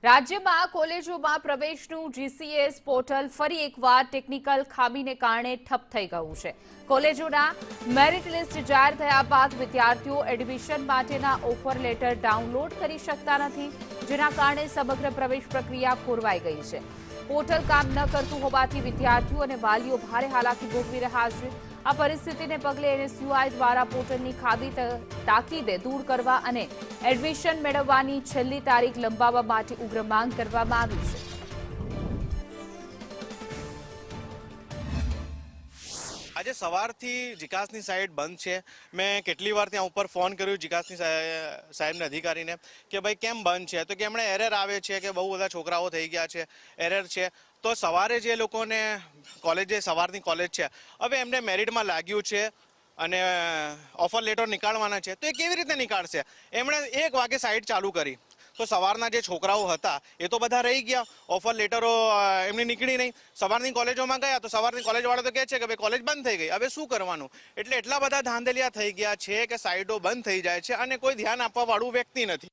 રાજ્યમાં કોલેજોમાં પ્રવેશનું GCS portal ફરી એકવાર ટેકનિકલ ખામીને કારણે ઠપ થઈ ગયું છે। કોલેજોના મેરિટ લિસ્ટ જાહેર થયા બાદ વિદ્યાર્થીઓ એડમિશન માટેના ઓફર લેટર ડાઉનલોડ કરી શકતા નથી, જેના કારણે સમગ્ર પ્રવેશ પ્રક્રિયા ખોરવાઈ ગઈ છે। પોર્ટલ કામ ન કરતું હોવાથી વિદ્યાર્થીઓ અને વાલીઓ ભારે હાલાકી ભોગવી રહ્યા છે। આ પરિસ્થિતિને પગલે એનએસયુઆઈ દ્વારા પોર્ટલની ખામી તાકીદે દૂર કરવા અને એડમિશન મેળવવાની છેલ્લી તારીખ લંબાવવા માટે ઉગ્ર માંગ કરવામાં આવી છે। આજે સવારથી જીકાસની સાઇટ બંધ છે। મેં કેટલી વાર ત્યાં ઉપર ફોન કર્યો જીકાસની સાહેબના અધિકારીને કે ભાઈ કેમ બંધ છે, તો કે એમણે એરર આવે છે કે બહુ બધા છોકરાઓ થઈ ગયા છે, એરર છે। તો સવારે જે લોકોને કોલેજ સવારની કોલેજ છે, હવે એમને મેરિટમાં લાગ્યું છે અને ઓફર લેટર નીકાળવાના છે, તો એ કેવી રીતે નીકાળશે? એમણે 1 વાગે સાઇટ ચાલુ કરી તો સવારના જે છોકરાઓ હતા એ તો બધા રહી ગયા, ઓફર લેટરો એમની નીકળી નહીં। સવારની કોલેજોમાં ગયા તો સવારની કોલેજવાળા તો કહે છે કે ભાઈ કોલેજ બંધ થઈ ગઈ, હવે શું કરવાનું? એટલે એટલા બધા ધાંધલિયા થઈ ગયા છે કે સાઇટો બંધ થઈ જાય છે અને કોઈ ધ્યાન આપવા વાળું વ્યક્તિ નથી।